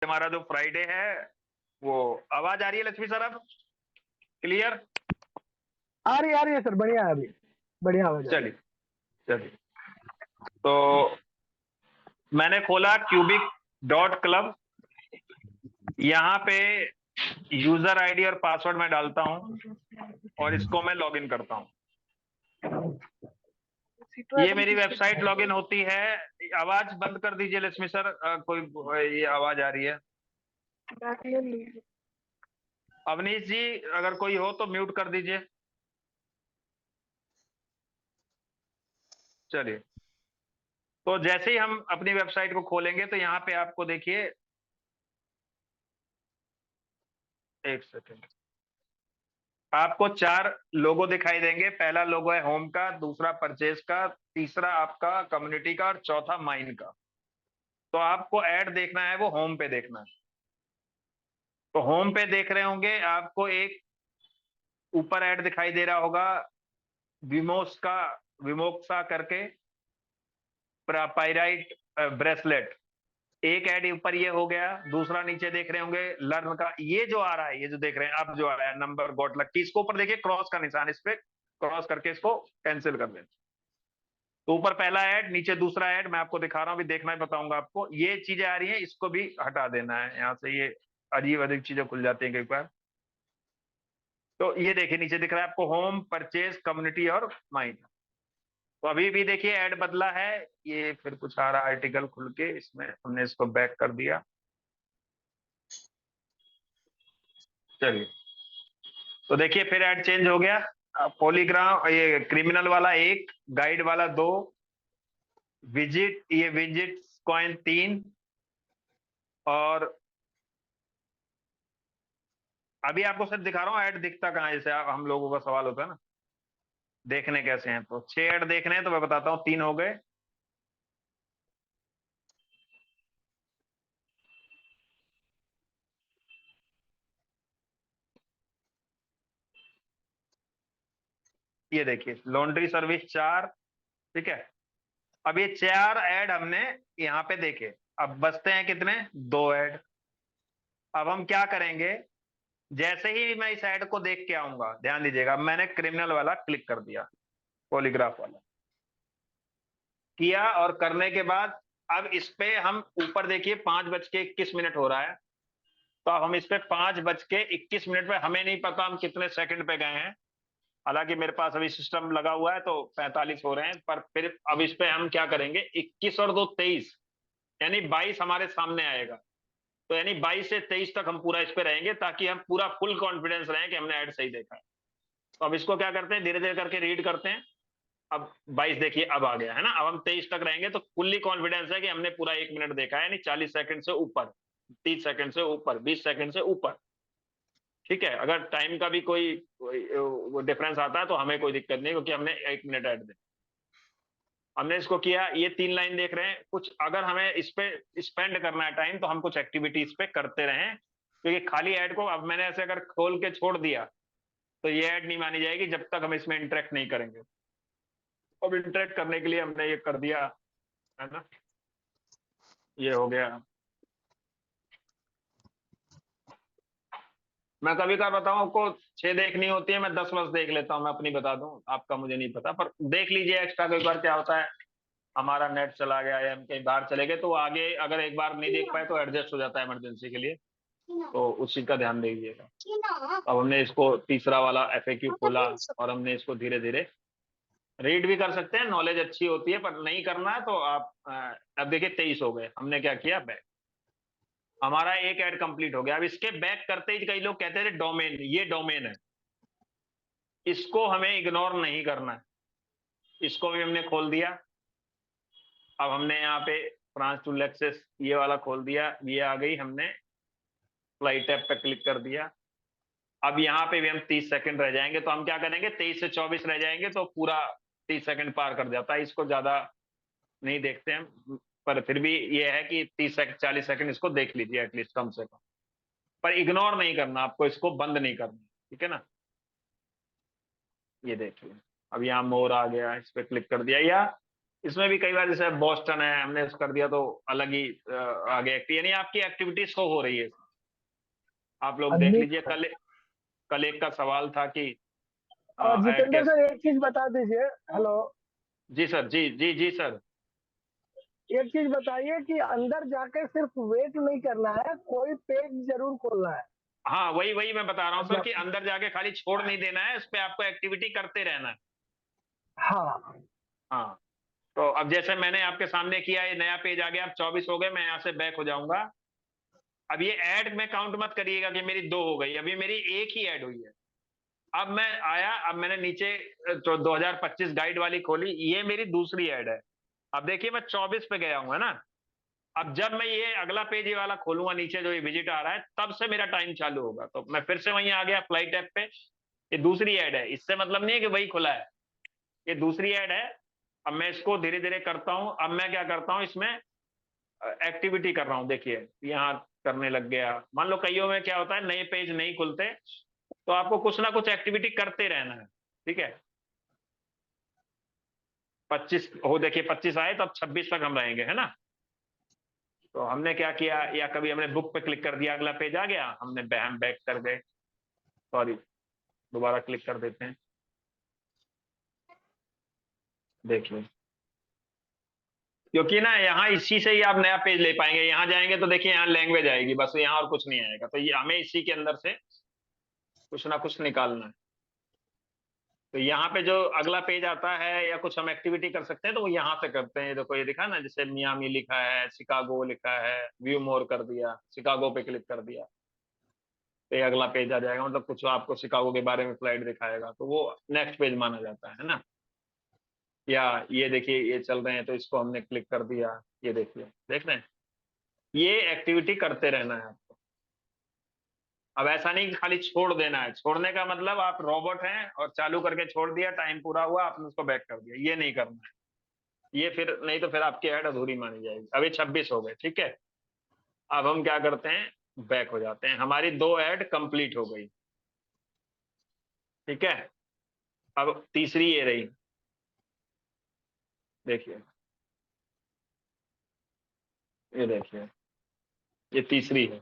हमारा जो फ्राइडे है वो आवाज आ रही है लक्ष्मी सर अब क्लियर? आ रही है सर, बढ़िया है, अभी बढ़िया आवाज आ रही चलिए चलिए। तो मैंने खोला क्यूबिक डॉट क्लब। यहाँ पे यूजर आईडी और पासवर्ड मैं डालता हूँ और इसको मैं लॉगिन करता हूँ। ये मेरी वेबसाइट लॉगिन होती है। आवाज बंद कर दीजिए लक्ष्मी सर, कोई ये आवाज आ रही है। अवनीश जी अगर कोई हो तो म्यूट कर दीजिए। चलिए, तो जैसे ही हम अपनी वेबसाइट को खोलेंगे तो यहाँ पे आपको देखिए, एक सेकेंड, आपको 4 लोगो दिखाई देंगे। पहला लोगो है होम का, दूसरा परचेज का, तीसरा आपका कम्युनिटी का और चौथा माइन का। तो आपको ऐड देखना है वो होम पे देखना है। तो होम पे देख रहे होंगे आपको एक ऊपर ऐड दिखाई दे रहा होगा, विमोस का, विमोक्सा करके पाइराइट ब्रेसलेट। एक ऐड ऊपर ये हो गया। दूसरा नीचे देख रहे होंगे लर्न का, ये जो आ रहा है, ये जो देख रहे हैं अब जो आ रहा है नंबर गॉट लकी, इसको ऊपर देखिए क्रॉस का निशान, इस पे क्रॉस करके इसको कैंसिल कर दें। तो ऊपर पहला ऐड, नीचे दूसरा ऐड, मैं आपको दिखा रहा हूं, भी देखना ही बताऊंगा आपको। ये चीजें आ रही हैं, इसको भी हटा देना है यहाँ से। ये अजीब अजीब चीजें खुल जाती हैं कई बार। तो ये देखिए नीचे दिख रहा है आपको होम, परचेज, कम्युनिटी और माइन। तो अभी भी देखिए ऐड बदला है। ये फिर कुछ आ रहा आर्टिकल खुल के, इसमें हमने इसको बैक कर दिया। चलिए, तो देखिए फिर ऐड चेंज हो गया। पॉलीग्राम, ये क्रिमिनल वाला 1, गाइड वाला 2, विजिट, ये विजिट कॉइन 3। और अभी आपको सिर्फ दिखा रहा हूँ ऐड दिखता कहाँ है, जैसे हम लोगों का सवाल होता है ना देखने कैसे हैं। तो 6 ऐड देखने हैं तो मैं बताता हूँ, 3 हो गए। ये देखिए लॉन्ड्री सर्विस 4, ठीक है। अब ये 4 ऐड हमने यहाँ पे देखे। अब बचते हैं कितने, 2 ऐड। अब हम क्या करेंगे, जैसे ही मैं इस ऐड को देख के आऊंगा, ध्यान दीजिएगा, मैंने क्रिमिनल वाला क्लिक कर दिया, पॉलीग्राफ वाला किया, और करने के बाद अब इस पे हम ऊपर देखिए 5:21 हो रहा है। तो अब हम इस पे 5:21 पे, हमें नहीं पता हम कितने सेकंड पे गए हैं। हालांकि मेरे पास अभी सिस्टम लगा हुआ है तो 45 हो रहे हैं, पर फिर अब इस पे हम क्या करेंगे, 21 और 2 23, यानी 22 हमारे सामने आएगा। तो यानी 22 से 23 तक हम पूरा इस पे रहेंगे, ताकि हम पूरा फुल कॉन्फिडेंस रहें कि हमने ऐड सही देखा है। तो अब इसको क्या करते हैं, धीरे धीरे करके रीड करते हैं। अब 22 देखिए अब आ गया है ना। अब हम 23 तक रहेंगे तो फुल्ली कॉन्फिडेंस है कि हमने पूरा 1 मिनट देखा है, यानी 40 सेकंड से ऊपर, 30 सेकंड से ऊपर, 20 सेकंड से ऊपर। ठीक है, अगर टाइम का भी कोई डिफरेंस आता है तो हमें कोई दिक्कत नहीं, क्योंकि हमने 1 मिनट ऐड दे, हमने इसको किया। ये 3 लाइन देख रहे हैं कुछ, अगर हमें इस पे स्पेंड करना है टाइम तो हम कुछ एक्टिविटी इस पे करते रहें, क्योंकि खाली ऐड को अब मैंने ऐसे अगर खोल के छोड़ दिया तो ये ऐड नहीं मानी जाएगी जब तक हम इसमें इंटरेक्ट नहीं करेंगे। अब इंटरेक्ट करने के लिए हमने ये कर दिया है ना, ये हो गया। मैं कभी कभार बताऊं आपको, 6 देखनी होती है, मैं 10 बस देख लेता हूँ। मैं अपनी बता दूं, आपका मुझे नहीं पता, पर देख लीजिए एक्स्ट्रा। कई बार क्या होता है, हमारा नेट चला गया या हम कहीं बाहर चले गए, तो आगे अगर एक बार नहीं देख पाए तो एडजस्ट हो जाता है इमरजेंसी के लिए। तो उस चीज का ध्यान दीजिएगा। अब हमने इसको तीसरा वाला FAQ खोला और हमने इसको धीरे धीरे रीड भी कर सकते हैं, नॉलेज अच्छी होती है, पर नहीं करना है तो आप अब देखिए 23 हो गए। हमने क्या किया, बैक, हमारा एक ऐड कंप्लीट हो गया। अब इसके बैक करते ही कई लोग कहते थे डोमेन, ये डोमेन है, इसको हमें इग्नोर नहीं करना है। इसको भी हमने खोल दिया। अब हमने यहाँ पे फ्रांस टू लेक्सेस ये वाला खोल दिया, ये आ गई, हमने फ्लाइट टैब पे क्लिक कर दिया। अब यहाँ पे भी हम 30 सेकंड रह जाएंगे, तो हम क्या करेंगे, 23 से 24 रह जाएंगे तो पूरा 30 सेकंड पार कर जाता है। इसको ज्यादा नहीं देखते हैं, पर फिर भी ये है कि 30 सेकंड 40 सेकंड इसको देख लीजिए एटलीस्ट, कम से कम। पर इग्नोर नहीं करना आपको, इसको बंद नहीं करना, ठीक है ना। ये देखिए अब यहाँ मोर आ गया, इस पे क्लिक कर दिया, या इसमें भी कई बार जैसे बॉस्टन है, हमने कर दिया तो अलग ही आगे यानी आपकी एक्टिविटी शो हो रही है। आप लोग देख अदमी। लीजिए, कल कल एक का सवाल था कि और ऐड जितेंद्र कैसे। सर एक चीज बता दीजिए। हेलो। जी सर, जी जी जी सर। एक चीज बताइए कि अंदर जाके सिर्फ वेट नहीं करना है, कोई पेज जरूर खोलना है। हाँ, वही वही मैं बता रहा हूँ सर मतलब। कि अंदर जाके खाली छोड़ नहीं देना है, इस पे आपको एक्टिविटी करते रहना है। हाँ। हाँ, तो अब जैसे मैंने आपके सामने किया, ये नया पेज आ गया, अब 24 हो गए, मैं यहाँ से बैक हो जाऊंगा। अब ये ऐड में काउंट मत करिएगा कि मेरी 2 हो गई, अभी मेरी एक ही ऐड हुई है। अब मैं आया, अब मैंने नीचे तो 2025 गाइड वाली खोली, ये मेरी दूसरी ऐड है। अब देखिए मैं 24 पे गया हूँ, है ना। अब जब मैं ये अगला पेज ये वाला खोलूंगा, नीचे जो ये विजिट आ रहा है, तब से मेरा टाइम चालू होगा। तो मैं फिर से वहीं आ गया फ्लाइट ऐप पे, ये दूसरी ऐड है, इससे मतलब नहीं है कि वही खुला है, ये दूसरी ऐड है। अब मैं इसको धीरे धीरे करता हूं। अब मैं क्या करता हूं, इसमें एक्टिविटी कर रहा हूं। देखिए यहाँ करने लग गया। मान लो कईयों में क्या होता है, नए पेज नहीं खुलते, तो आपको कुछ ना कुछ एक्टिविटी करते रहना है, ठीक है। 25 हो, देखिए 25 आए, तो अब 26 तक हम रहेंगे, है ना। तो हमने क्या किया, या कभी हमने बुक पे क्लिक कर दिया, अगला पेज आ गया, हमने हम बैक कर गए। सॉरी, दोबारा क्लिक कर देते हैं। देखिए, क्योंकि ना यहाँ इसी से ही आप नया पेज ले पाएंगे। यहाँ जाएंगे तो देखिए यहाँ लैंग्वेज आएगी, बस यहाँ और कुछ नहीं आएगा। तो ये हमें इसी के अंदर से कुछ ना कुछ निकालना है। तो यहाँ पे जो अगला पेज आता है या कुछ हम एक्टिविटी कर सकते हैं, तो वो यहाँ से करते हैं। देखो ये दिखा ना, जैसे मियामी लिखा है, शिकागो लिखा है, व्यू मोर कर दिया, शिकागो पे क्लिक कर दिया, तो ये अगला पेज आ जाएगा। मतलब कुछ आपको शिकागो के बारे में स्लाइड दिखाएगा, तो वो नेक्स्ट पेज माना जाता है ना। या ये देखिए, ये चल रहे हैं, तो इसको हमने क्लिक कर दिया, ये देखिए, देख रहे हैं। ये एक्टिविटी करते रहना है आपको। अब ऐसा नहीं कि खाली छोड़ देना है, छोड़ने का मतलब आप रोबोट हैं और चालू करके छोड़ दिया, टाइम पूरा हुआ, आपने उसको बैक कर दिया, ये नहीं करना है। ये फिर नहीं, तो फिर आपकी ऐड अधूरी मानी जाएगी। अभी 26 हो गए, ठीक है। अब हम क्या करते हैं, बैक हो जाते हैं। हमारी 2 ऐड कंप्लीट हो गई, ठीक है। अब तीसरी ये रही, देखिए, ये देखिए, ये तीसरी है।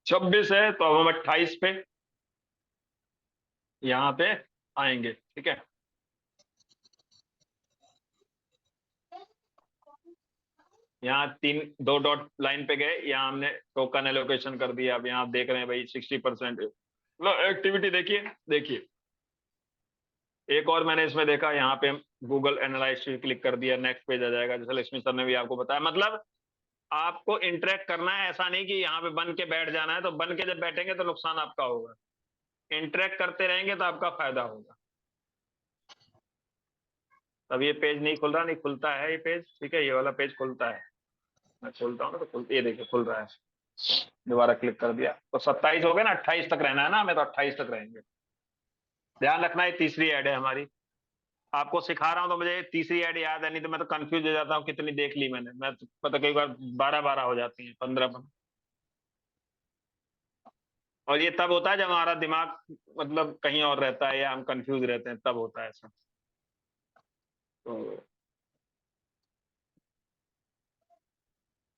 26 है, तो अब हम 28 पे यहाँ पे आएंगे, ठीक है। यहाँ 2 डॉट लाइन पे गए, यहाँ हमने टोकन एलोकेशन कर दिया। अब यहाँ आप देख रहे हैं भाई 60%। मतलब एक्टिविटी देखिए, देखिए एक और मैंने इसमें देखा, यहाँ पे गूगल एनालाइज क्लिक कर दिया, नेक्स्ट पेज आ जाएगा, जैसे लक्ष्मी सर ने भी आपको बताया। मतलब आपको इंटरेक्ट करना है, ऐसा नहीं कि यहाँ पे बन के बैठ जाना है। तो बन के जब बैठेंगे तो नुकसान आपका होगा, इंटरेक्ट करते रहेंगे तो आपका फायदा होगा। तब ये पेज नहीं खुल रहा, नहीं खुलता है ये पेज, ठीक है। ये वाला पेज खुलता है, मैं खोलता हूँ ना, तो खुलता, ये देखिए खुल रहा है। दोबारा क्लिक कर दिया, तो 27 हो गए ना, 28 तक रहना है ना हमें, तो 28 तक रहेंगे। ध्यान रखना, ये तीसरी ऐड है हमारी। आपको सिखा रहा हूँ तो मुझे तीसरी ऐड याद है, नहीं तो मैं तो कंफ्यूज हो जाता हूँ कितनी देख ली मैंने। मैं तो पता, कई बार 12 12 हो जाती है, 15 15। और ये तब होता है जब हमारा दिमाग मतलब कहीं और रहता है, या हम कंफ्यूज रहते हैं, तब होता है ऐसा। तो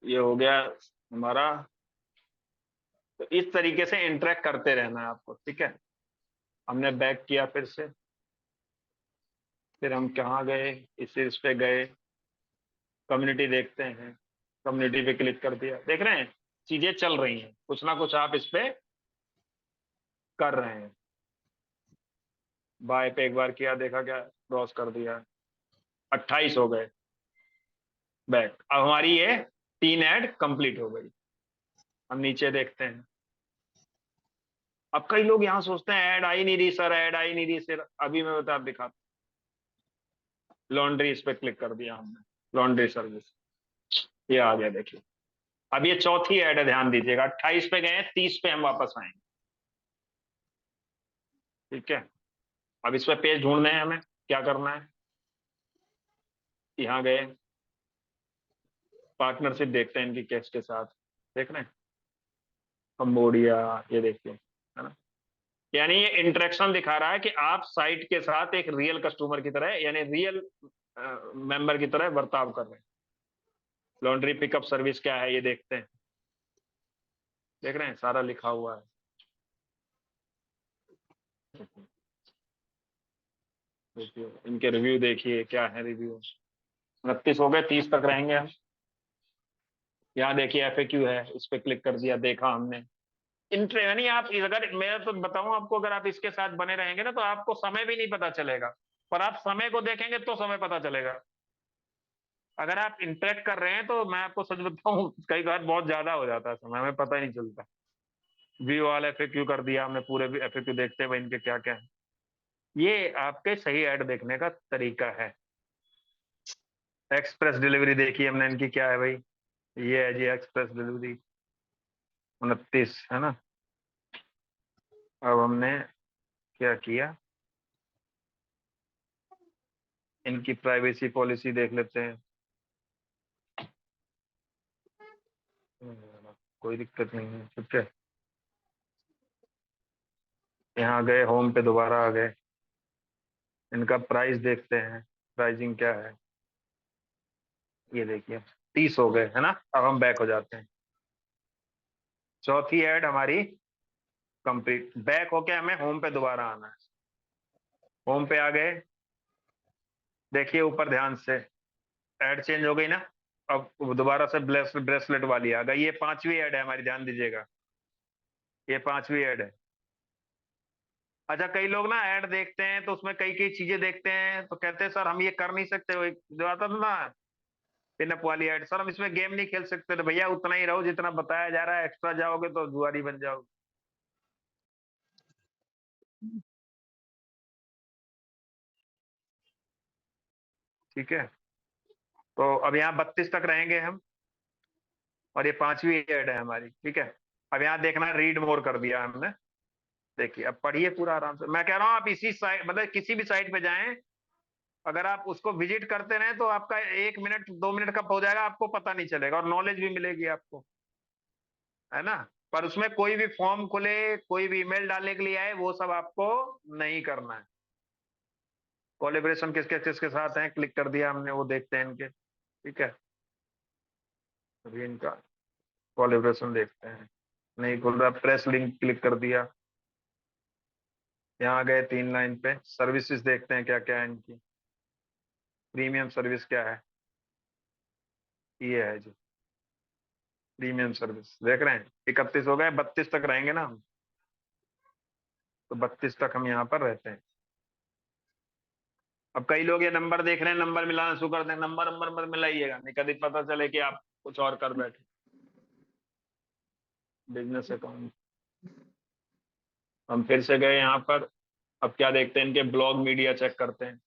ये हो गया हमारा। तो इस तरीके से इंटरेक्ट करते रहना है आपको, ठीक है। हमने बैक किया फिर से, फिर हम कहाँ गए, इस पे गए, कम्युनिटी देखते हैं, कम्युनिटी पे क्लिक कर दिया। देख रहे हैं चीजें चल रही हैं, कुछ ना कुछ आप इस पे कर रहे हैं। बाय पे एक बार किया, देखा क्या, क्रॉस कर दिया, 28 हो गए, बैक। अब हमारी ये 3 ऐड कंप्लीट हो गई। हम नीचे देखते हैं। अब कई लोग यहाँ सोचते हैं ऐड आई नहीं रही सर, ऐड आई नहीं रही सर। अभी मैं बता दिखाता, लॉन्ड्री, इस पे क्लिक कर दिया हमने, लॉन्ड्री सर्विस, ये आ गया, देखिए। अब ये चौथी ऐड है, ध्यान दीजिएगा। 28 पे गए, 30 पे हम वापस आएंगे, ठीक है। अब इस पे पेज ढूंढने हैं हमें, क्या करना है, यहाँ गए, पार्टनरशिप देखते हैं इनकी कैश के साथ, देख रहे हैं, कंबोडिया, ये देखिए, है ना। यानी ये इंटरेक्शन दिखा रहा है कि आप साइट के साथ एक रियल कस्टमर की तरह, यानी रियल मेंबर की तरह बर्ताव कर रहे हैं। लॉन्ड्री पिकअप सर्विस क्या है ये देखते हैं, देख रहे हैं सारा लिखा हुआ है। देखिए इनके रिव्यू देखिए क्या है रिव्यू। 29 हो गए, 30 तक रहेंगे हम। यहाँ देखिए FAQ है, इस पे क्लिक कर दिया, देखा हमने। यानी आप अगर मैं तो बताऊं आपको, अगर आप इसके साथ बने रहेंगे ना तो आपको समय भी नहीं पता चलेगा, पर आप समय को देखेंगे तो समय पता चलेगा। अगर आप इंटरेक्ट कर रहे हैं तो मैं आपको सच बताऊं, कई बार बहुत ज्यादा हो जाता है समय, हमें पता ही नहीं चलता। व्यू ऑल FAQ कर दिया हमने, पूरे FAQ देखते हुए इनके क्या क्या है। ये आपके सही ऐड देखने का तरीका है। एक्सप्रेस डिलीवरी देखिए हमने इनकी क्या है भाई, ये है जी एक्सप्रेस डिलीवरी 29 है ना। अब हमने क्या किया, इनकी प्राइवेसी पॉलिसी देख लेते हैं। कोई दिक्कत नहीं है, ठीक है। यहाँ गए, होम पे दोबारा आ गए, इनका प्राइस देखते हैं, प्राइसिंग क्या है। ये देखिए 30 हो गए है ना। अब हम बैक हो जाते हैं, चौथी ऐड हमारी कंप्लीट। बैक होके हमें होम पे दोबारा आना है। होम पे आ गए, देखिए ऊपर ध्यान से ऐड चेंज हो गई ना। अब दोबारा से ब्रेसलेट वाली आ गई, ये 5वीं ऐड है हमारी, ध्यान दीजिएगा, ये 5वीं ऐड है। अच्छा कई लोग ना ऐड देखते हैं तो उसमें कई कई चीजें देखते हैं तो कहते हैं सर हम ये कर नहीं सकते। वो जो आता था ना पिनअप वाली ऐड, सर हम इसमें गेम नहीं खेल सकते। तो भैया उतना ही रहो जितना बताया जा रहा है, एक्स्ट्रा जाओगे तो जुआरी बन जाओगे। ठीक है, तो अब यहाँ 32 तक रहेंगे हम, और ये 5वीं ऐड है हमारी, ठीक है। अब यहाँ देखना, रीड मोर कर दिया हमने। देखिए अब पढ़िए पूरा आराम से, मैं कह रहा हूँ आप इसी साइट मतलब किसी भी साइट पे जाएं, अगर आप उसको विजिट करते रहे तो आपका 1 मिनट 2 मिनट कब हो जाएगा आपको पता नहीं चलेगा, और नॉलेज भी मिलेगी आपको, है ना। पर उसमें कोई भी फॉर्म खुले, कोई भी ईमेल डालने के लिए आए, वो सब आपको नहीं करना है। कोलेब्रेशन किसके किसके साथ हैं, क्लिक कर दिया हमने, वो देखते हैं इनके, ठीक है। अभी इनका कोलेब्रेशन देखते हैं, नहीं खुल रहा, प्रेस लिंक क्लिक कर दिया। यहाँ गए 3 लाइन पे, सर्विसेज देखते हैं क्या क्या है इनकी। प्रीमियम सर्विस क्या है, ये है जी प्रीमियम सर्विस, देख रहे हैं। 31 हो गए, 32 तक रहेंगे ना हम, तो 32 तक हम यहाँ पर रहते हैं। अब कई लोग ये नंबर देख रहे हैं, नंबर मिलाना शुरू कर दें, नंबर नंबर मत मिलाइएगा, नहीं कभी पता चले कि आप कुछ और कर बैठे। बिजनेस अकाउंट, हम फिर से गए यहाँ पर। अब क्या देखते हैं, इनके ब्लॉग मीडिया चेक करते हैं।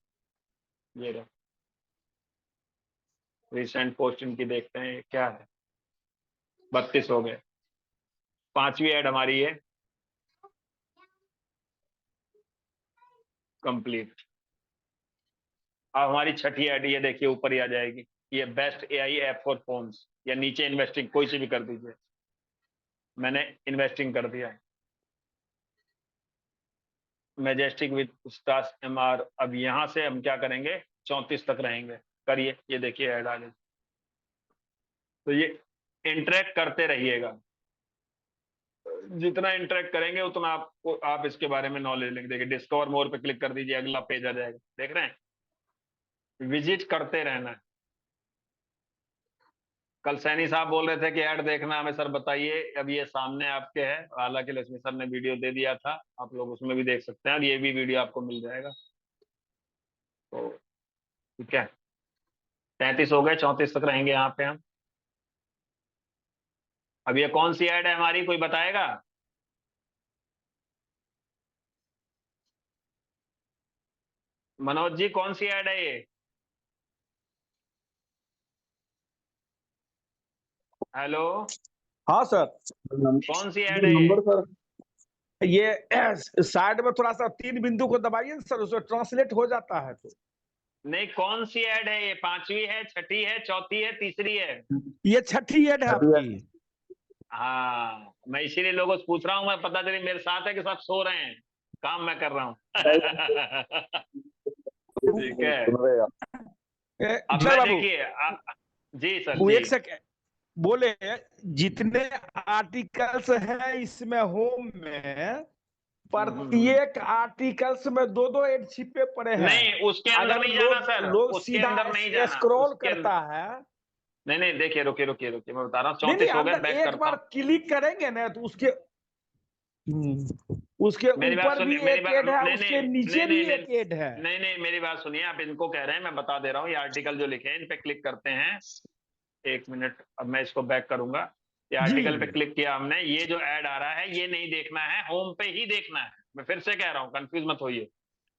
ये रहा, रिसेंट पोस्ट इनकी देखते हैं क्या है। 32 हो गए, 5वीं ऐड हमारी है कंप्लीट। अब हमारी छठी ऐड, ये देखिए ऊपर ही आ जाएगी, ये best AI app for phones, या नीचे इन्वेस्टिंग कोई सी भी कर दीजिए, मैंने इन्वेस्टिंग कर दिया है। Majestic with Stas MR। अब यहाँ से हम क्या करेंगे, 34 तक रहेंगे, करिए, ये देखिए ऐड आ गई। तो ये इंटरेक्ट करते रहिएगा, जितना इंटरेक्ट करेंगे उतना आपको आप इसके बारे में नॉलेज लेंगे। देखिए डिस्कवर मोर पे क्लिक कर दीजिए, अगला पेज आ जाएगा, देख रहे हैं। विजिट करते रहना है। कल सैनी साहब बोल रहे थे कि ऐड देखना हमें सर बताइए, अब ये सामने आपके है, हालांकि लक्ष्मी सर ने वीडियो दे दिया था, आप लोग उसमें भी देख सकते हैं, और ये भी वीडियो आपको मिल जाएगा। तो ठीक है, 33 हो गए, 34 तक रहेंगे यहाँ पे हम। अब ये कौन सी ऐड है हमारी, कोई बताएगा। मनोज जी कौन सी ऐड है ये, हेलो, हाँ सर। कौन सी ऐड है ये। नंबर सर, ये साइड में थोड़ा सा 3 बिंदु को दबाइए ना सर, उसमें ट्रांसलेट हो जाता है। तो नहीं कौन सी ऐड है ये, 5वीं है, छठी है, चौथी है, तीसरी है। ये छठी ऐड है आपकी। हाँ मैं इसीलिए लोगों से पूछ रहा हूँ, मैं पता चली मेरे साथ है कि सब सो रहे हैं, काम मैं कर रहा हूँ। ठीक है, अब जय मैं बाबू, देखिए जी सर वो जी। एक सेकंड बोले, जितने आर्टिकल्स हैं इसमें होम में, हम्म। प्रत्येक आर्टिकल्स में दो दो एड छिपे पड़े हैं। नहीं उसके अंदर अगर नहीं जाना लोग सर, लोग उसके सीधा अंदर नहीं जाना स्क्रॉल उसके अंदर। करता है। नहीं नहीं देखिए, रुकिए रुकिए रुकिए, मैं बता रहा हूँ, नहीं नहीं, 34 हो गए, अंदर बैक एक करता बार हूँ। क्लिक करेंगे ना तो उसके उसके मेरी बात ऊपर भी सुनिए, मेरी एक बात, ऐड है, नहीं उसके नहीं नीचे नहीं भी नहीं नहीं एक ऐड है। नहीं नहीं, मेरी बात सुनिए, आप इनको कह रहे हैं, मैं बता दे रहा हूँ, ये आर्टिकल जो लिखे हैं इन पे क्लिक करते हैं। एक मिनट, अब मैं इसको बैक करूंगा। ये जी आर्टिकल पे क्लिक किया हमने, ये जो ऐड आ रहा है ये नहीं देखना है, होम पे ही देखना है। मैं फिर से कह रहा हूँ, कंफ्यूज मत होइए।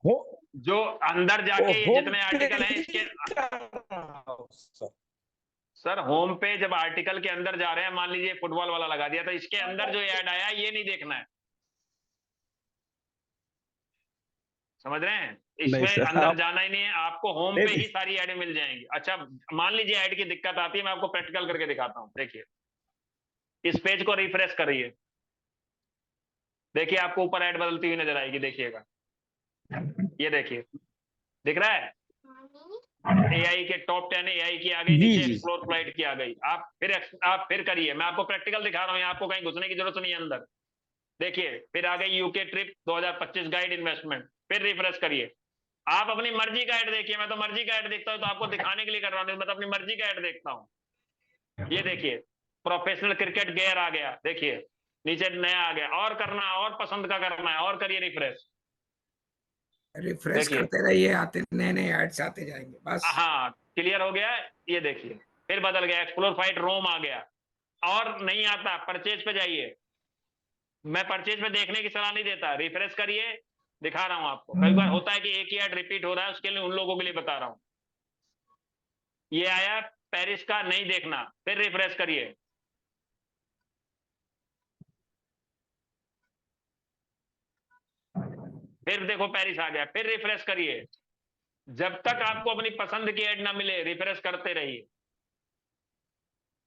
हो जो अंदर जाके ये होम जितने पे आर्टिकल हैं ही इसके, कर रहा हूं, सर। सर होम पे जब आर्टिकल के अंदर जा रहे हैं, मान लीजिए फुटबॉल वाला लगा दिया, तो इसके अंदर जो ऐड आया ये नहीं देखना है, समझ रहे हैं? नहीं इसमें सर, अंदर आप जाना ही नहीं है आपको, होम पे नहीं, ही सारी ऐड मिल जाएंगी। अच्छा, मान लीजिए ऐड की दिक्कत आती है, मैं आपको प्रैक्टिकल करके दिखाता हूँ। देखिए, इस पेज को रिफ्रेश करिए, देखिए आपको ऊपर ऐड बदलती हुई नजर आएगी, देखिएगा, ये देखिए, दिख रहा है? एआई के टॉप 10 एआई की आ गई, जी नीचे जी एक्सप्लोर फ्लाइट की आ गई। आप फिर करिए, मैं आपको प्रैक्टिकल दिखा रहा हूँ, यहाँ आपको कहीं घुसने की जरूरत नहीं है अंदर। देखिए, फिर आ गई यूके ट्रिप 2025 गाइड इन्वेस्टमेंट, फिर रिफ्रेश करिए। आप अपनी मर्जी का ऐड देखिए, मैं तो मर्जी का ऐड देखता हूँ, तो आपको दिखाने के लिए कर रहा हूँ, मैं तो अपनी मर्जी का ऐड देखता हूँ। ये देखिए, प्रोफेशनल क्रिकेट गेयर आ गया, देखिए नीचे नया आ गया, और करना, और पसंद का करना है, और करिए रिफ्रेश। रिफ्रेश देखिए, करते रहिए, आते नए नए एड्स आते जाएंगे बस। हाँ क्लियर हो गया। ये देखिए, फिर बदल गया, एक्सप्लोर फाइट रोम आ गया। और नहीं आता, परचेज पे जाइए। मैं परचेज में देखने की सलाह नहीं देता, रिफ्रेश करिए, दिखा रहा हूं आपको। कई बार होता है कि एक ही ऐड रिपीट हो रहा है, उसके लिए उन लोगों के लिए बता रहा हूं। ये आया पेरिस का, नहीं देखना, फिर रिफ्रेश करिए। फिर देखो पेरिस आ गया, फिर रिफ्रेश करिए। जब तक आपको अपनी पसंद की ऐड ना मिले, रिफ्रेश करते रहिए।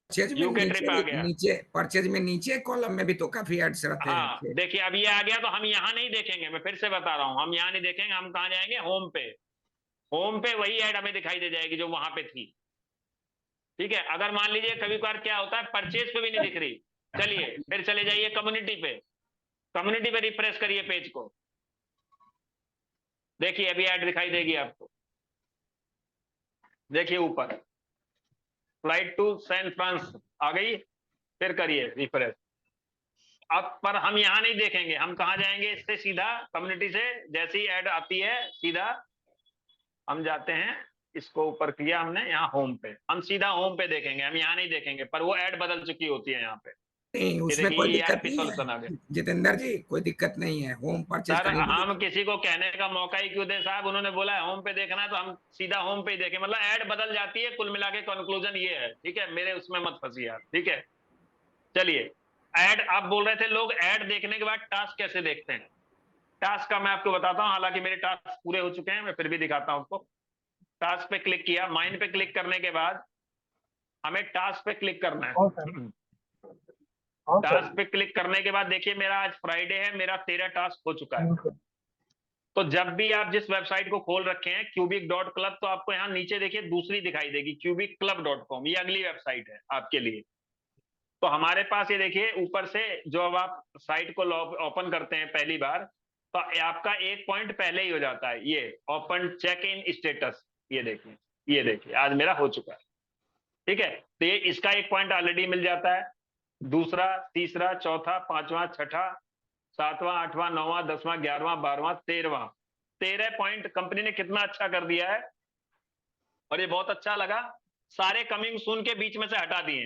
परचेज में यूके ट्रिप नीचे आ भी, गया। नीचे परचेज में नीचे कॉलम में भी तो काफी एड्स रहते हैं हाँ फिर। देखिए, अब ये आ गया, तो हम यहां नहीं देखेंगे, मैं फिर से बता रहा हूं, हम यहां नहीं देखेंगे, हम कहां जाएंगे? होम पे। होम पे वही ऐड हमें दिखाई दे जाएगी जो वहां पे थी। ठीक है, अगर मान लीजिए कभी कभार क्या होता है, परचेज पे भी नहीं दिख रही, चलिए फिर चले जाइए कम्युनिटी पे। कम्युनिटी पे रिफ्रेश करिए पेज को, देखिए अभी ऐड दिखाई देगी आपको। देखिए ऊपर, फ्लाइट टू सैन फ्रांस आ गई, फिर करिए रिफ्रेश। अब पर हम यहां नहीं देखेंगे, हम कहां जाएंगे? इससे सीधा कम्युनिटी से जैसी ऐड आती है, सीधा हम जाते हैं, इसको ऊपर किया हमने, यहाँ होम पे, हम सीधा होम पे देखेंगे, हम यहाँ नहीं देखेंगे, पर वो ऐड बदल चुकी होती है यहाँ पे। नहीं, ये उसमें कोई देखिए, दिक्कत ईआरपी नहीं सॉल्यूशन आ है गया। जितेंद्र जी, कोई दिक्कत नहीं है, होम परचेज सर कहीं भी हम देखिए। किसी को कहने का मौका ही क्यों दे साहब, उन्होंने बोला है होम पे देखना है, तो हम सीधा होम पे ही देखें, मतलब ऐड बदल जाती है, कुल मिला के कंक्लूजन ये है। ठीक है, मेरे उसमें मत फंसिए आप, ठीक है? चलिए, ऐड आप बोल रहे थे लोग ऐड देखने के बाद टास्क कैसे देखते हैं। टास्क का मैं आपको बताता हूं, हालांकि मेरे टास्क पूरे हो चुके हैं, मैं फिर भी दिखाता हूं आपको। टास्क पे क्लिक किया, माइंड पे क्लिक करने के बाद हमें टास्क पे क्लिक करना हाँ सर, है। हाँ सर। टास्क पे क्लिक करने के बाद देखिए, मेरा आज फ्राइडे है, मेरा 13 टास्क हो चुका है। बिल्कुल। तो जब भी आप जिस वेबसाइट को खोल रखे हैं cubic.club, तो आपको यहाँ नीचे देखिए दूसरी दिखाई देगी cubicclub.com, ये अगली वेबसाइट है आपके लिए। तो हमारे पास ये देखिए ऊपर से, जो अब आप साइट को ओपन करते हैं पहली बार, तो आपका एक पॉइंट पहले ही हो जाता है, ये ओपन चेक इन स्टेटस। ये देखिए, ये देखिए आज मेरा हो चुका है। ठीक है, तो ये इसका एक पॉइंट ऑलरेडी मिल जाता है। दूसरा, तीसरा, चौथा, पांचवा, छठा, सातवां, आठवां, नौवां, 10वां, 11वां, 12वां, 13वां, 13 पॉइंट कंपनी ने कितना अच्छा कर दिया है, और ये बहुत अच्छा लगा। सारे कमिंग सून के बीच में से हटा दिए।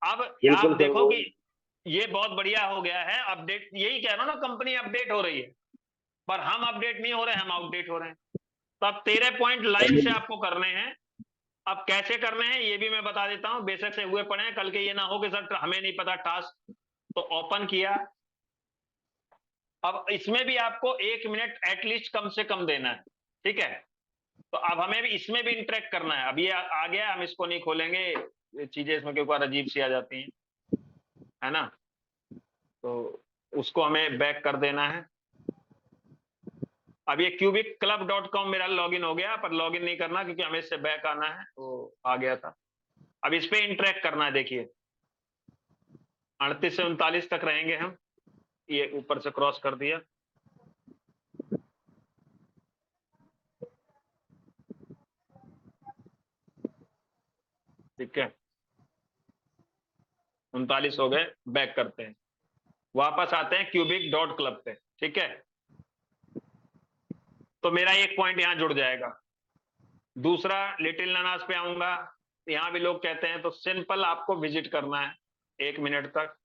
अब आप देखो कि ये बहुत बढ़िया हो गया है अपडेट, यही कह रहा हूं ना, कंपनी अपडेट हो रही है, पर हम अपडेट नहीं हो रहे, हम आउटडेट हो रहे हैं। तो अब 13 पॉइंट लाइन से आपको करने हैं। अब कैसे करने हैं ये भी मैं बता देता हूं, बेशक से हुए पड़े हैं, कल के ये ना हो कि सर हमें नहीं पता टास्क। तो ओपन किया, अब इसमें भी आपको 1 मिनट एटलीस्ट कम से कम देना है। ठीक है, तो अब हमें भी इसमें भी इंटरेक्ट करना है। अब ये आ गया, हम इसको नहीं खोलेंगे, ये चीजें इसमें क्योंकि अजीब सी आ जाती हैं, है ना? तो उसको हमें बैक कर देना है। अब ये cubicclub.com मेरा लॉगिन हो गया, पर लॉगिन नहीं करना क्योंकि हमें इससे बैक आना है, वो आ गया था। अब इस पे इंटरेक्ट करना है। देखिए 38 से 39 तक रहेंगे हम, ये ऊपर से क्रॉस कर दिया। ठीक है 39 हो गए, बैक करते हैं, वापस आते हैं cubic.club पे। ठीक है तो मेरा एक पॉइंट यहां जुड़ जाएगा। दूसरा लिटिल नानास पे आऊंगा, यहां भी लोग कहते हैं, तो सिंपल आपको विजिट करना है 1 मिनट तक।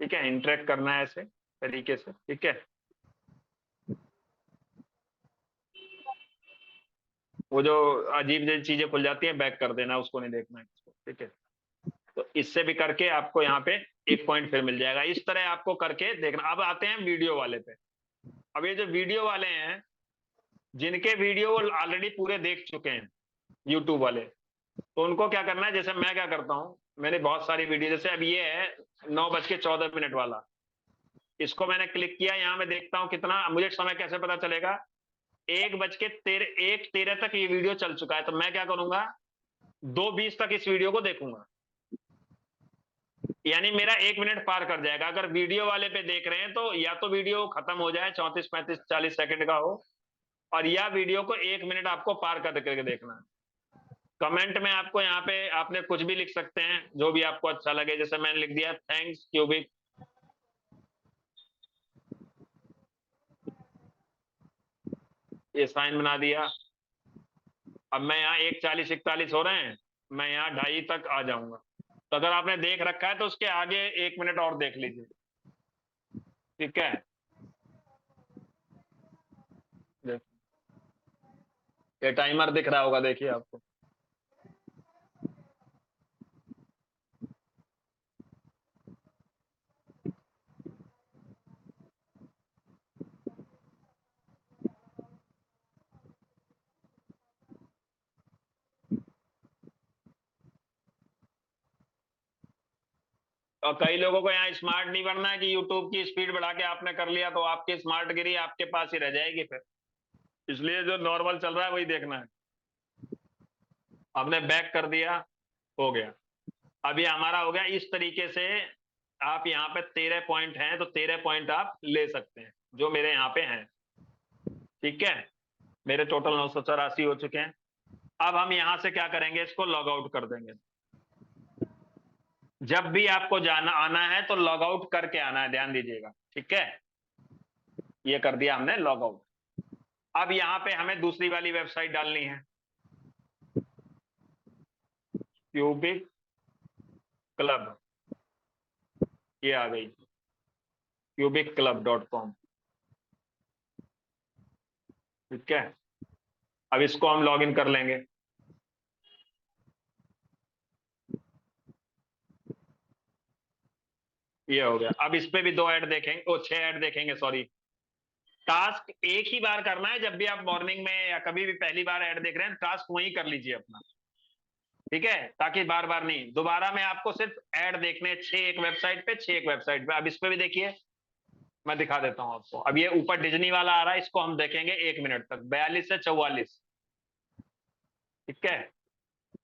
ठीक है इंटरेक्ट करना है ऐसे तरीके से। ठीक है वो जो अजीब अजीब चीजें खुल जाती हैं बैक कर देना, उसको नहीं देखना है। ठीक है तो इससे भी करके आपको यहाँ पे एक पॉइंट फिर मिल जाएगा। इस तरह आपको करके देखना। अब आते हैं वीडियो वाले पे। अब ये जो वीडियो वाले हैं, जिनके वीडियो ऑलरेडी पूरे देख चुके हैं यूट्यूब वाले, तो उनको क्या करना है, जैसे मैं क्या करता हूं, मैंने बहुत सारी वीडियो, जैसे अब ये है 9:14 वाला, इसको मैंने क्लिक किया, यहां मैं देखता हूं कितना, मुझे समय कैसे पता चलेगा, 1:13 तक ये वीडियो चल चुका है। तो मैं क्या करूंगा, 2:20 तक इस वीडियो को देखूंगा, यानी मेरा 1 मिनट पार कर जाएगा। अगर वीडियो वाले पे देख रहे हैं तो या तो वीडियो खत्म हो जाए 34, 35, 40 सेकंड का हो, और या वीडियो को 1 मिनट आपको पार करके देखना है। कमेंट में आपको यहाँ पे आपने कुछ भी लिख सकते हैं, जो भी आपको अच्छा लगे। जैसे मैंने लिख दिया थैंक्स क्यूबिक, ये साइन बना दिया। अब मैं यहाँ 1:40, 41 हो रहे हैं, मैं यहाँ 2:30 तक आ जाऊंगा। तो अगर आपने देख रखा है तो उसके आगे 1 मिनट और देख लीजिए। ठीक है ये टाइमर दिख रहा होगा, देखिए आपको। और कई लोगों को यहाँ स्मार्ट नहीं बनना है कि यूट्यूब की स्पीड बढ़ा के आपने कर लिया तो आपकी स्मार्ट गिरी आपके पास ही रह जाएगी फिर, इसलिए जो नॉर्मल चल रहा है वही देखना है। हमने बैक कर दिया, हो गया। अब ये हमारा हो गया। इस तरीके से आप यहाँ पे 13 पॉइंट हैं, तो 13 पॉइंट आप ले सकते हैं जो मेरे यहाँ पे हैं। ठीक है मेरे टोटल 984 हो चुके हैं। अब हम यहां से क्या करेंगे, इसको लॉग आउट कर देंगे। जब भी आपको जाना आना है तो लॉग आउट करके आना है, ध्यान दीजिएगा। ठीक है ये कर दिया हमने लॉग आउट। अब यहां पे हमें दूसरी वाली वेबसाइट डालनी है, क्यूबिक क्लब, ये आ गई cubicclub.com। ठीक है अब इसको हम लॉगिन कर लेंगे। ये हो गया। अब इस पे भी 2 ऐड देखेंगे, 6 ऐड देखेंगे, सॉरी। टास्क एक ही बार करना है, जब भी आप मॉर्निंग में या कभी भी पहली बार ऐड देख रहे हैं, टास्क वहीं कर लीजिए अपना। ठीक है ताकि बार बार नहीं, दोबारा में आपको सिर्फ ऐड देखने 6 एक वेबसाइट पे, 6 एक वेबसाइट पे। अब इस पे भी देखिए, मैं दिखा देता हूं आपको। अब ये ऊपर डिज्नी वाला आ रहा है, इसको हम देखेंगे 1 मिनट तक, 42 से 44। ठीक है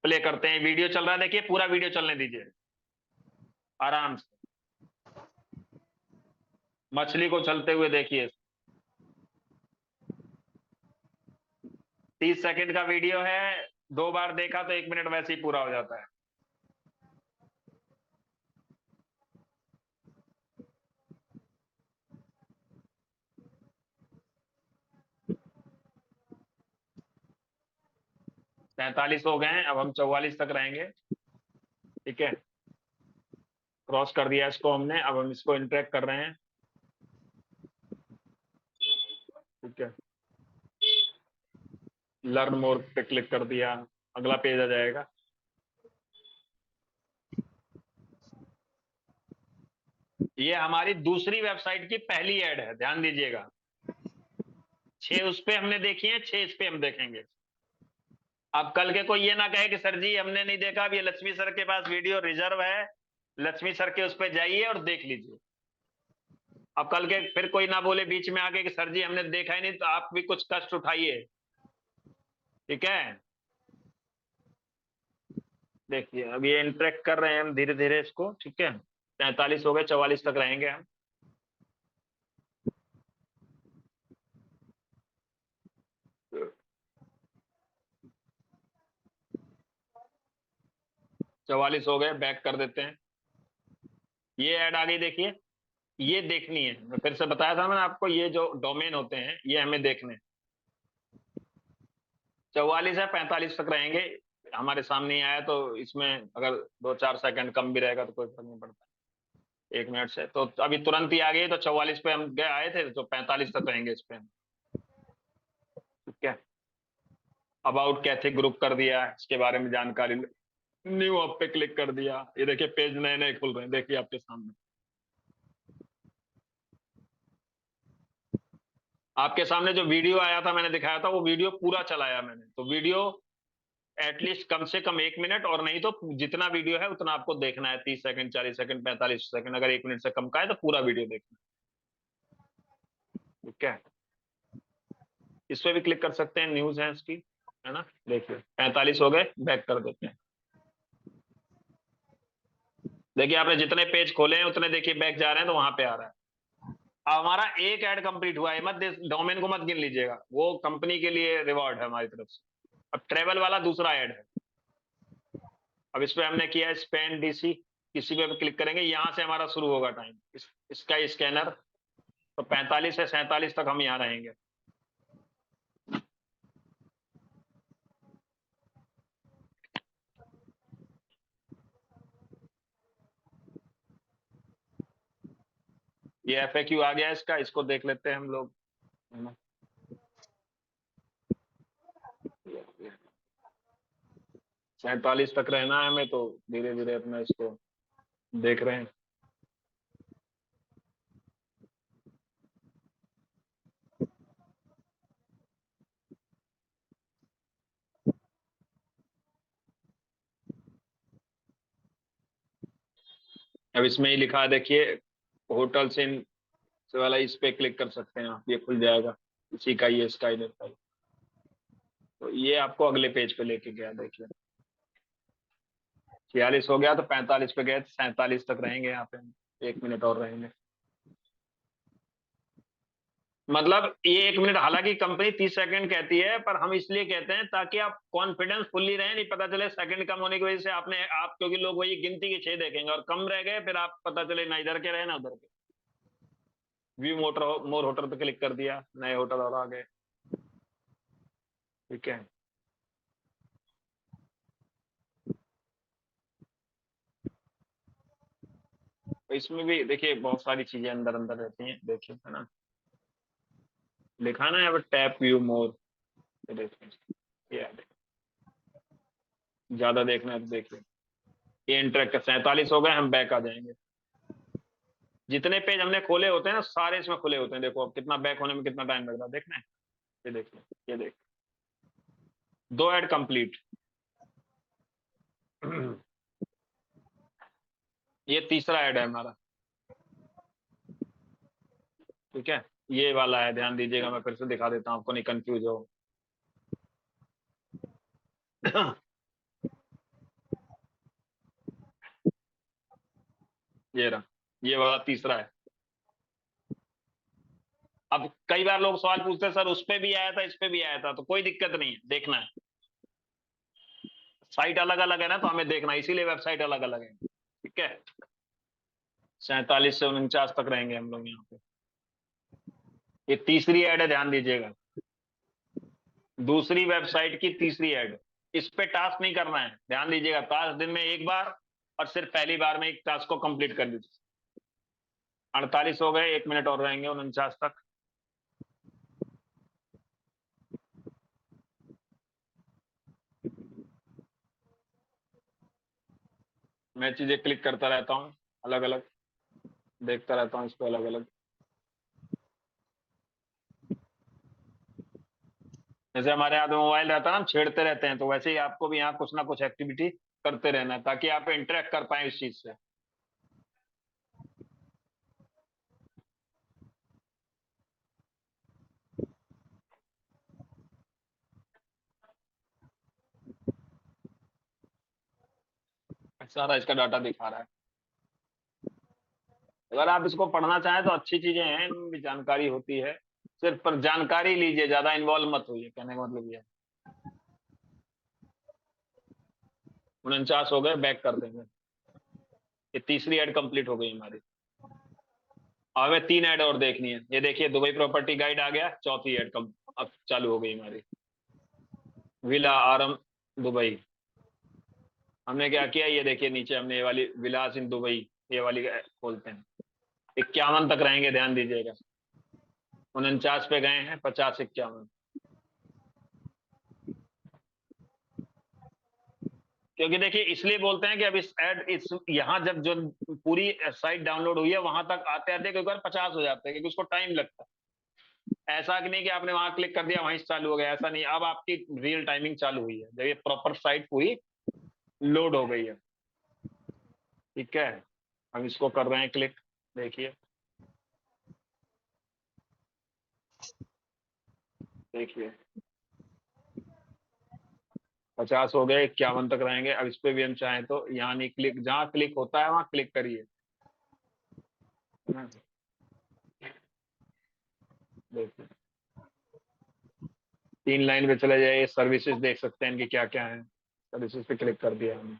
प्ले करते हैं, वीडियो चल रहा है, देखिए पूरा वीडियो चलने दीजिए आराम से। मछली को चलते हुए देखिए, 30 सेकंड का वीडियो है, 2 बार देखा तो 1 मिनट वैसे ही पूरा हो जाता है। तैंतालीस हो गए हैं, अब हम 44 तक रहेंगे। ठीक है क्रॉस कर दिया इसको हमने, अब हम इसको इंटरेक्ट कर रहे हैं। ठीक है लर्न मोर पे क्लिक कर दिया, अगला पेज आ जाएगा। ये हमारी दूसरी वेबसाइट की पहली ऐड है, ध्यान दीजिएगा। 6 उस पे हमने देखी है, 6 इस पे हम देखेंगे। अब कल के कोई ये ना कहे कि सर जी हमने नहीं देखा, अब ये लक्ष्मी सर के पास वीडियो रिजर्व है, लक्ष्मी सर के उस पे जाइए और देख लीजिए। अब कल के फिर कोई ना बोले बीच में आके कि सर जी हमने देखा ही नहीं, तो आप भी कुछ कष्ट उठाइए, ठीक है। देखिए अब ये इंटरेक्ट कर रहे हैं हम धीरे धीरे इसको, ठीक है। 43 हो गए, 44 तक रहेंगे हम। चवालीस हो गए, बैक कर देते हैं। ये ऐड आ गई, देखिए ये देखनी है, मैं फिर से बताया था मैंने आपको, ये जो डोमेन होते हैं ये हमें देखने। 44 है, 45 तक रहेंगे। हमारे सामने ही आया तो इसमें अगर 2-4 सेकंड कम भी रहेगा तो कोई फर्क नहीं पड़ता, 1 मिनट से। तो अभी तुरंत ही आ गई, तो 44 पे हम गए आए थे, तो 45 तक रहेंगे इस पे, ठीक है। अबाउट कैथिक ग्रुप कर दिया, इसके बारे में जानकारी, न्यू अप पे क्लिक कर दिया। ये देखिए पेज नए नए खुल रहे हैं, देखिए आपके सामने। आपके सामने जो वीडियो आया था मैंने दिखाया था, वो वीडियो पूरा चलाया मैंने। तो वीडियो एटलीस्ट कम से कम 1 मिनट, और नहीं तो जितना वीडियो है उतना आपको देखना है, 30 सेकंड, 40 सेकंड, 45 सेकंड। अगर 1 मिनट से कम का है तो पूरा वीडियो देखना, ठीक है। इस पे भी क्लिक कर सकते हैं, न्यूज है इसकी, है ना। देखिए 45 हो गए, बैक कर देते हैं। देखिए आपने जितने पेज खोले हैं उतने देखिए बैक जा रहे हैं, तो वहां पे आ रहा है। अब हमारा एक ऐड कंप्लीट हुआ है, मत डोमेन को मत गिन लीजिएगा, वो कंपनी के लिए रिवॉर्ड है हमारी तरफ से। अब ट्रेवल वाला दूसरा ऐड है। अब इस पे हमने किया स्पेन डीसी, किसी पे क्लिक करेंगे, यहां से हमारा शुरू होगा टाइम। इसका स्कैनर, तो 45 से 47 तक हम यहाँ रहेंगे। ये FAQ आ गया इसका, इसको देख लेते हैं हम लोग, है ना। 47 तक रहना है हमें, तो धीरे धीरे अपना इसको देख रहे हैं। अब इसमें ही लिखा है, देखिए होटल्स इन से वाला, इस पे क्लिक कर सकते हैं आप, ये खुल जाएगा। इसी का ये स्काई देता है। तो ये आपको अगले पेज पे लेके गया, देखिए 46 हो गया, तो 45 पे गए, 47 तक रहेंगे यहाँ पे, 1 मिनट और रहेंगे। मतलब ये 1 मिनट, हालांकि कंपनी 30 सेकंड कहती है, पर हम इसलिए कहते हैं ताकि आप कॉन्फिडेंस फुल्ली रहें, नहीं पता चले सेकंड कम होने की वजह से आप क्योंकि लोग वही गिनती के 6 देखेंगे और कम रह गए, फिर आप पता चले ना इधर के रहे ना उधर के। व्यू मोर होटल पे क्लिक कर दिया, नए होटल और आ गए, ठीक है। तो इसमें भी देखिए बहुत सारी चीजें अंदर अंदर रहती हैं, देखिए, है ना। लिखा ना यहाँ पे टैप व्यू मोर, देखिए ये ज्यादा देखना है तो देखिए। ये इंटरेक्ट 47 हो गए, हम बैक आ जाएंगे। जितने पेज हमने खोले होते हैं ना, सारे इसमें खुले होते हैं। देखो अब कितना बैक होने में कितना टाइम लग रहा है, देखना है। ये देखिए, ये देख, 2 ऐड कंप्लीट। ये तीसरा ऐड है हमारा, ठीक है। ये वाला है, ध्यान दीजिएगा, मैं फिर से दिखा देता हूँ आपको, नहीं कंफ्यूज हो। ये रहा, ये वाला तीसरा है। अब कई बार लोग सवाल पूछते हैं, सर उस पे भी आया था, इस पे भी आया था, तो कोई दिक्कत नहीं है, देखना है। साइट अलग अलग है ना, तो हमें देखना है, इसीलिए वेबसाइट अलग अलग है, ठीक है। 47 से 49 तक रहेंगे हम लोग यहाँ पे। ये तीसरी ऐड है, ध्यान दीजिएगा, दूसरी वेबसाइट की तीसरी ऐड। इस पे टास्क नहीं करना है, ध्यान दीजिएगा, टास्क दिन में एक बार, और सिर्फ पहली बार में एक टास्क को कंप्लीट कर दीजिए। 48 हो गए, 1 मिनट और रहेंगे 49 तक। मैं चीजें क्लिक करता रहता हूँ, अलग अलग देखता रहता हूँ इसको, अलग अलग। जैसे हमारे हाथ में मोबाइल रहता है ना, हम छेड़ते रहते हैं, तो वैसे ही आपको भी यहाँ कुछ ना कुछ एक्टिविटी करते रहना है, ताकि आप इंटरेक्ट कर पाए इस चीज से। सारा इसका डाटा दिखा रहा है। अगर आप इसको पढ़ना चाहें तो अच्छी चीजें हैं, इनमें भी जानकारी होती है, सिर्फ पर जानकारी लीजिए, ज्यादा इन्वॉल्व मत होइए, कहने का मतलब ये है। 49 हो गए, बैक कर देंगे। ये तीसरी ऐड कंप्लीट हो गई हमारी। अब हमें 3 ऐड और देखनी है। ये देखिए दुबई प्रॉपर्टी गाइड आ गया, चौथी ऐड कम अब चालू हो गई हमारी, विला आरम दुबई। हमने क्या किया, ये देखिए नीचे हमने ये वाली विलास इन दुबई, ये वाली खोलते हैं। 51 तक रहेंगे, ध्यान दीजिएगा। 49 पे गए हैं, 50, 51। क्योंकि देखिए इसलिए बोलते हैं कि अब इस यहाँ जब जो पूरी साइट डाउनलोड हुई है वहां तक आते आते कई बार 50 हो जाते हैं, क्योंकि उसको टाइम लगता है। ऐसा कि नहीं कि आपने वहां क्लिक कर दिया वहीं से चालू हो गया, ऐसा नहीं। अब आपकी रियल टाइमिंग चालू हुई है जब ये प्रॉपर साइट पूरी लोड हो गई है। ठीक है, हम इसको कर रहे हैं क्लिक, देखिए देखिए 50 हो गए, 51 तक रहेंगे। अब इस पे भी हम चाहें तो यहाँ नहीं क्लिक, जहां क्लिक होता है वहां क्लिक करिए। देखिए 3 लाइन पे चले जाइए, सर्विसेज देख सकते हैं इनकी क्या क्या है। सर्विसेज पे क्लिक कर दिया हमने।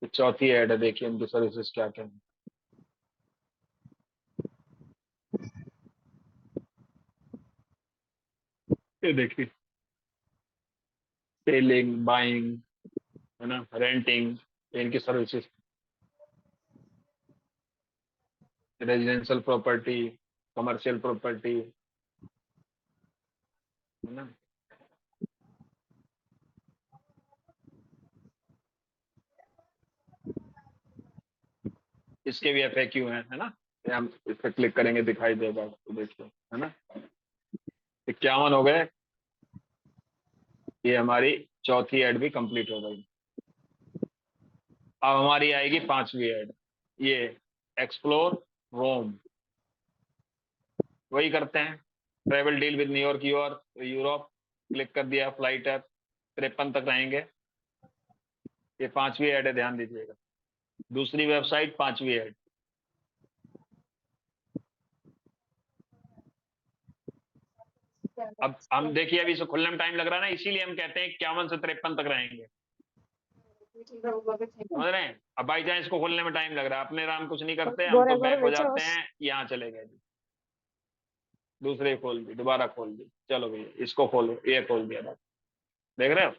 चौथी ऐड है, देखिए इनकी सर्विसेज क्या क्या है। ये देखिए सेलिंग, बाइंग, है ना, रेंटिंग, इनकी services. Residential property, commercial property, है ना। इसके भी FAQ हैं, है ना। ये हम इस पर क्लिक करेंगे दिखाई देगा आपको, देखिए, है ना। 51 हो गए, ये हमारी चौथी ऐड भी कंप्लीट हो गई। अब हमारी आएगी 5वीं ऐड, ये एक्सप्लोर रोम। वही करते हैं, travel deal with New York Europe, click कर दिया, फ्लाइट है, 53 तक रहेंगे। ये 5वीं ऐड है, ध्यान दीजिएगा। दूसरी वेबसाइट, 5वीं ऐड। अब हम देखिए अभी इसे खुलने में टाइम लग रहा है ना, इसीलिए हम कहते हैं 51 से 53 तक रहेंगे, समझ रहे हैं। अब बाई चांस इसको खोलने में टाइम लग रहा है, अपने राम कुछ नहीं करते, हम तो बैक हो जाते हैं, यहाँ चले गए जी, दूसरे खोल दी, दोबारा खोल दी, चलो भैया इसको खोलो, ये खोल दिया, देख रहे हो।